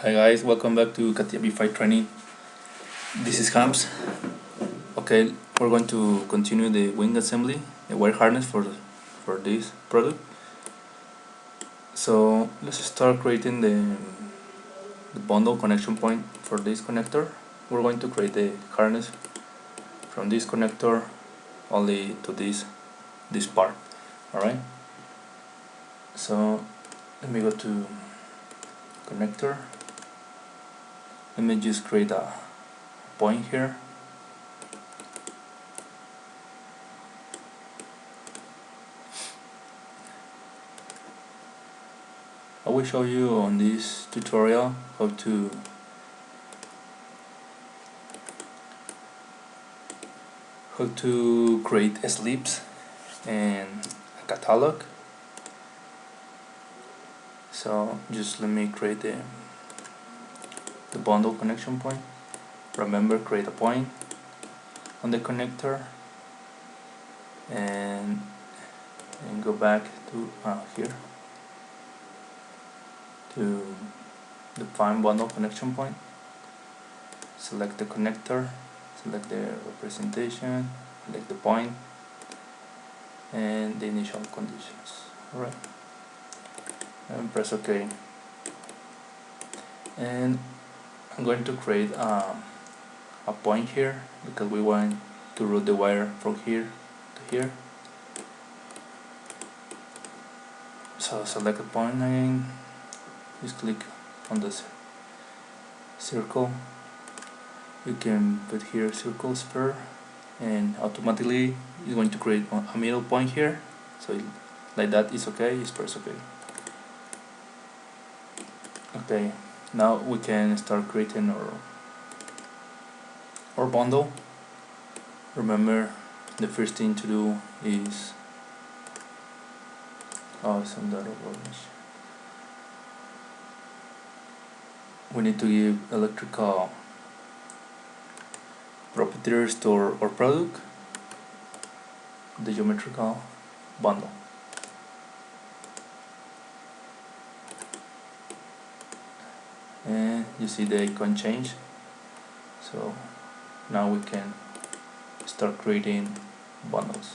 Hi guys, welcome back to Katia B5 training. This is Hams. Okay, we're going to continue the wing assembly, the wire harness for this product. So let's start creating the bundle connection point for this connector. We're going to create the harness from this connector only to this part. Alright. So let me go to connector. Let me just create a point here. I will show you on this tutorial how to create slips and a catalog. So just let me create the bundle connection point. Remember, create a point on the connector and go back to here to define bundle connection point. Select the connector, select the representation, select the point and the initial conditions. Alright, and press OK. And I'm going to create a point here because we want to route the wire from here to here. So select a point again, just click on the circle. You can put here circle sphere and automatically it's going to create a middle point here. So like that is okay, just press OK. Okay, now we can start creating our bundle. Remember, the first thing to do is we need to give electrical properties to our product, the geometrical bundle. And you see the icon change, so now we can start creating bundles.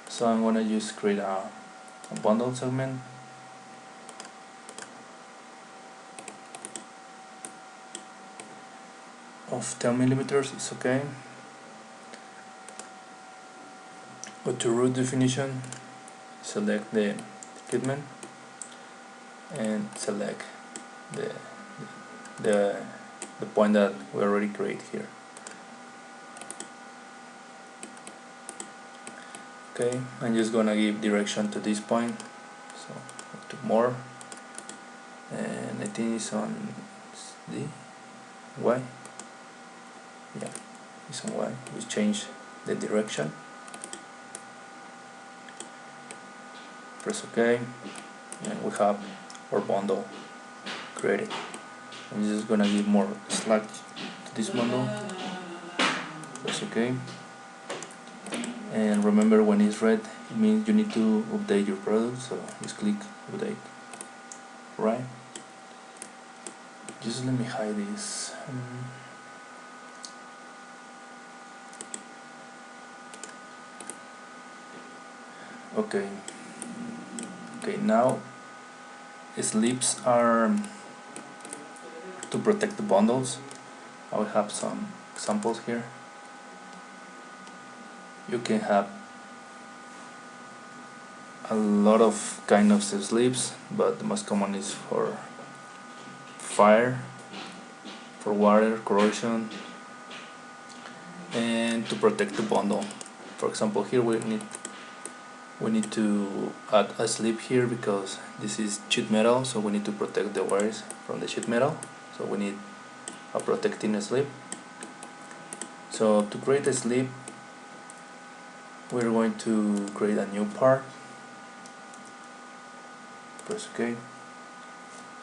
So I'm gonna just create a bundle segment. Of 10 millimeters is okay. Go to root definition, select the equipment and select the point that we already create here. Okay, I'm just gonna give direction to this point, so to more, and I think it's on the Y. Yeah, it's on Y. We change the direction. Press OK, and we have our bundle created. I'm just gonna give more slack to this bundle. Press OK. And remember, when it's red, it means you need to update your product, so just click update. Right? Just let me hide this. Okay. Okay, now slips are to protect the bundles. I will have some examples here. You can have a lot of kind of slips, but the most common is for fire, for water, corrosion, and to protect the bundle. For example, here we need to add a slip here because this is sheet metal, so we need to protect the wires from the sheet metal, so we need a protecting slip. So to create a slip, we're going to create a new part. Press OK.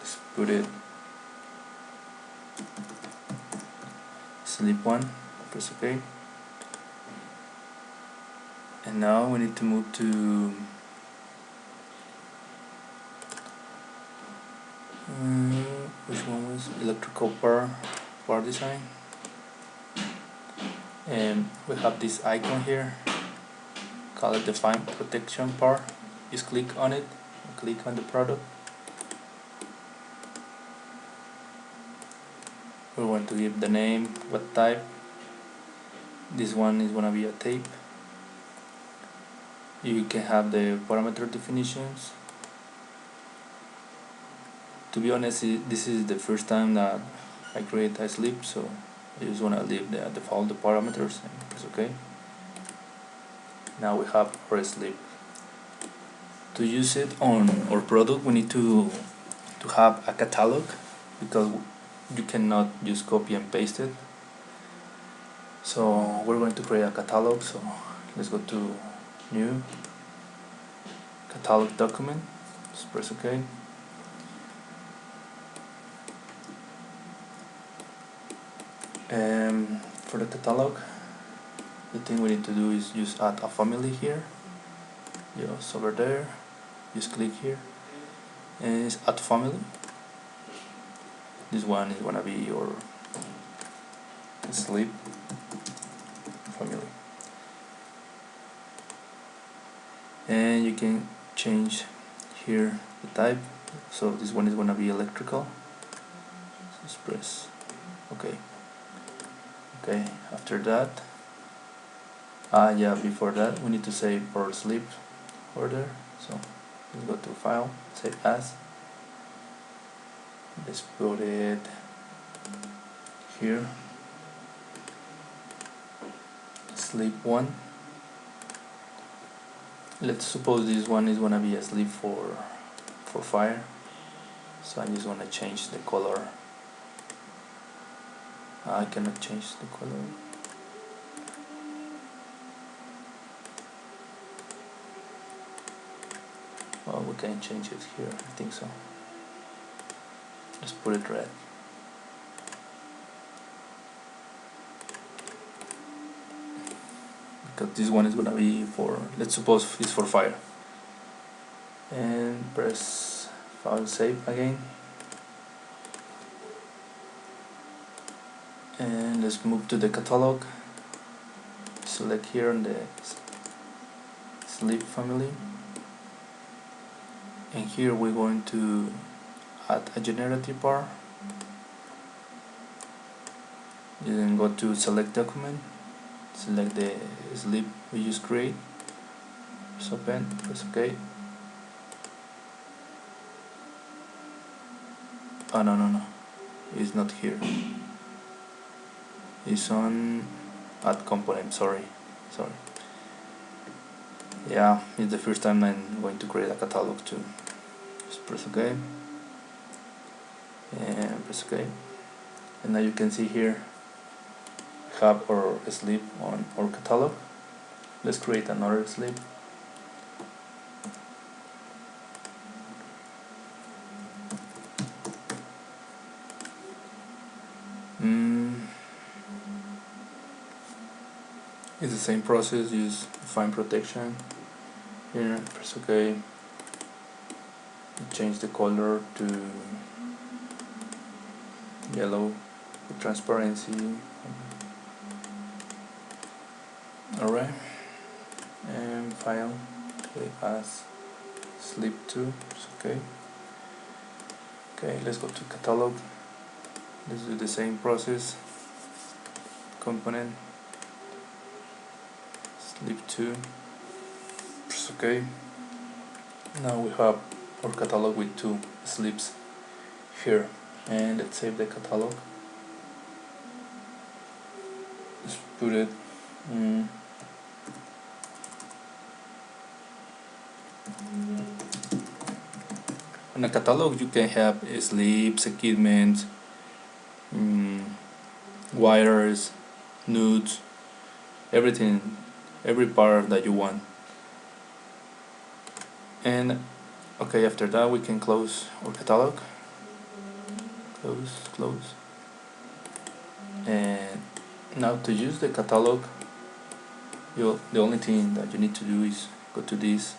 Let's put it slip 1. Press OK. And now we need to move to which one was electrical part design, and we have this icon here, call it define protection part. Just click on it, click on the product. We want to give the name, what type. This one is gonna be a tape. You can have the parameter definitions. To be honest, this is the first time that I create a slip, so I just wanna leave the default the parameters and press OK. Now we have our slip. To use it on our product, we need to have a catalog, because you cannot just copy and paste it. So we're going to create a catalog. So let's go to new catalog document, just press OK. And for the catalog, the thing we need to do is just add a family here. Just over there, just click here and it's add family. This one is gonna be your slip family, and you can change here the type. So this one is gonna be electrical. Just press OK. Okay, after that, before that we need to save our slip order. So let's go to file, save as. Let's put it here, slip 1. Let's suppose this one is gonna be a slip for fire. So I just wanna change the color. I cannot change the color. Well, we can change it here, I think so. Let's put it red. Because this one is gonna be for, let's suppose it's for fire. And press file, save again. And let's move to the catalog. Select here on the slip family, and here we're going to add a generative bar. You then go to select document, select the slip we just create, press open, press OK. Oh no, it's not here. It's on add component. Sorry. Yeah, it's the first time I'm going to create a catalog too. Just press OK and press OK, and now you can see here have our slip on our catalog. Let's create another slip. It's the same process. Use define protection here, press OK, change the color to yellow for transparency. Alright, and file, save as slip 2, okay. Okay, let's go to catalog. Let's do the same process. Component, slip 2, press OK. Now we have our catalog with 2 slips here, and let's save the catalog. Let's put it on a catalog. You can have slips, equipment, wires, nudes, everything, every part that you want. And okay, after that we can close our catalog. Close. And now to use the catalog, the only thing that you need to do is go to this,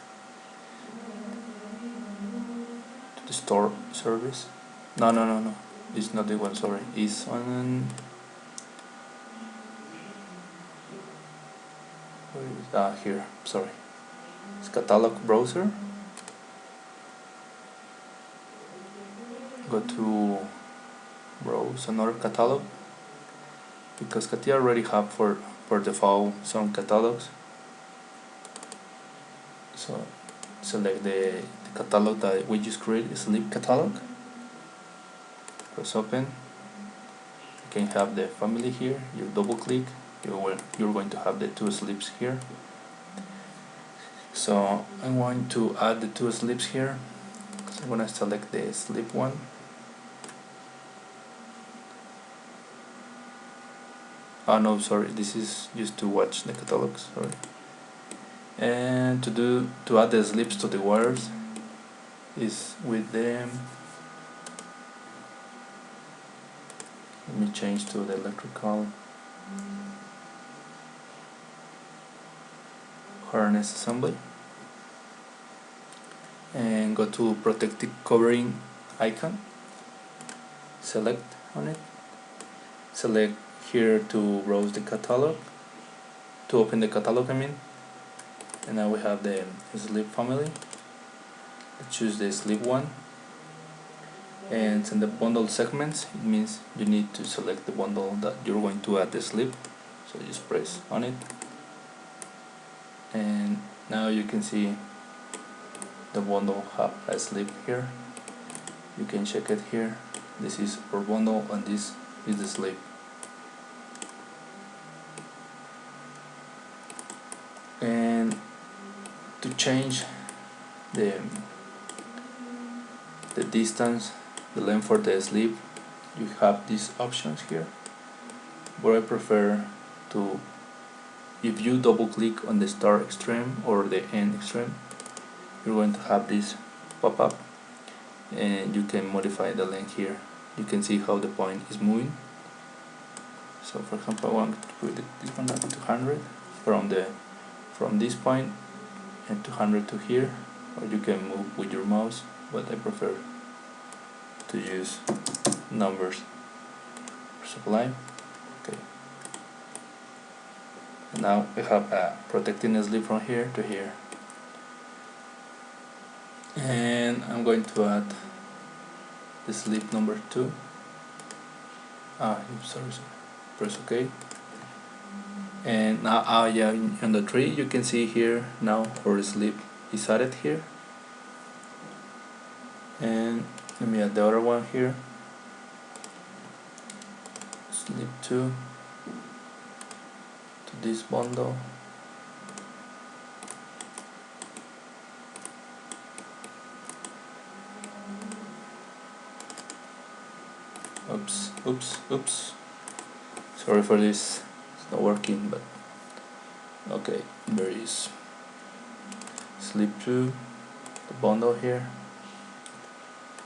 to the store service. No. It's not the one, sorry, it's on, where is, here, sorry, it's catalog browser. Go to browse another catalog, because Katia already have for default some catalogs. So select the catalog that we just created, sleep catalog. Press open. You can have the family here. You double click. You're going to have the two sleeps here. So I'm going to add the two sleeps here. So I'm going to select the sleep one. Oh no, sorry, this is just to watch the catalog, sorry. And to add the sleeps to the wires is with them. Let me change to the electrical harness assembly and go to protective covering icon, select on it, select here to browse the catalog, to open the catalog I mean, and now we have the sleep family. Let's choose the sleep one, and in the bundle segments it means you need to select the bundle that you're going to add the sleep, so just press on it, and now you can see the bundle have a sleep here. You can check it here. This is our bundle and this is the sleep. And to change the distance, the length for the sleep, you have these options here, but I prefer to, if you double click on the start extreme or the end extreme, you're going to have this pop up and you can modify the length here. You can see how the point is moving. So for example, I want to put this one at 200 from this point and 200 to here, or you can move with your mouse, but I prefer to use numbers. Apply. Okay. And now we have a protecting sleep from here to here. And I'm going to add the sleep number 2. Sorry. Press OK. And now, yeah, on the tree you can see here now our sleep is added here. And let me add the other one here. Sleep 2 to this bundle. Oops. Sorry for this. It's not working, but okay, there is sleep 2, the bundle here.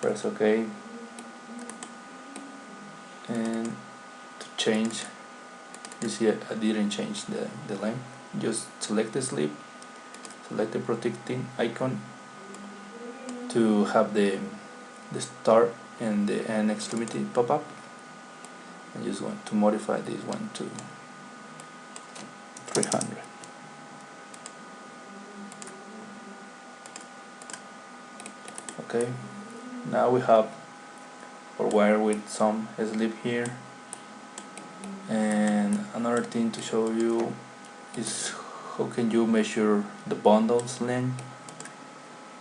Press OK. And to change, you see I didn't change the length. Just select the sleep, select the protecting icon to have the start and the end extremity pop up. I just want to modify this one to 300. Okay, now we have our wire with some sleep here. And another thing to show you is how can you measure the bundle's length.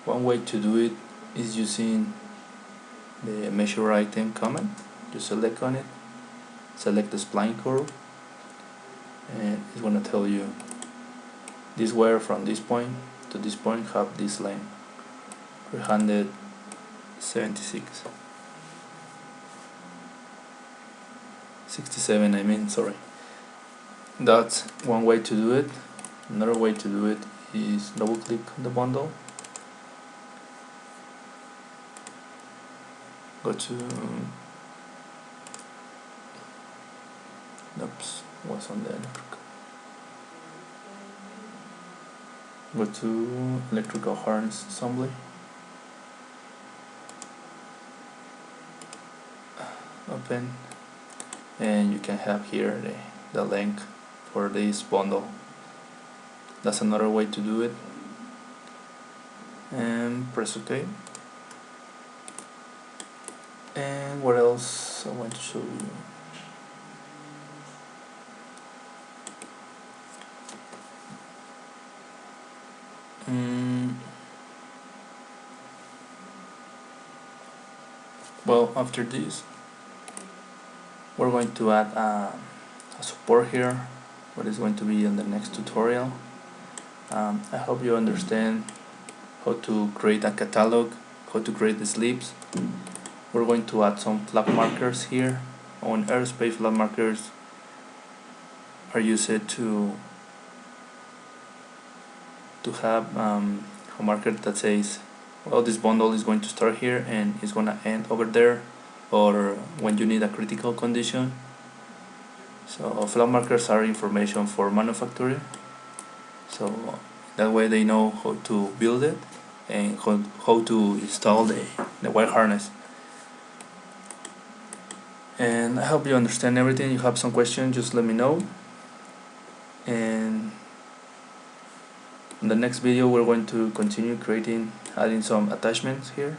One way to do it is using the measure item command. You select on it, select the spline curve, and it's going to tell you this wire from this point to this point have this length, 67 I mean, sorry. That's one way to do it. Another way to do it is double click on the bundle, go to what's on the electrical, go to electrical harness assembly, open, and you can have here the link for this bundle. That's another way to do it. And press OK. And what else I want to show you? Well, after this, we're going to add a support here, what is going to be in the next tutorial. I hope you understand how to create a catalog, how to create the slips. We're going to add some flag markers here. On aerospace, flag markers are used to have a marker that says, well, this bundle is going to start here and it's going to end over there, or when you need a critical condition. So flag markers are information for manufacturing, so that way they know how to build it and how to install the wire harness. And I hope you understand everything. If you have some questions, just let me know. And in the next video we're going to continue adding some attachments here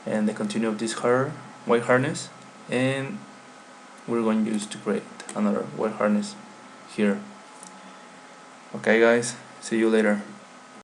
and the continue of this wire harness, and we're going to use to create another wire harness here. Okay guys, see you later.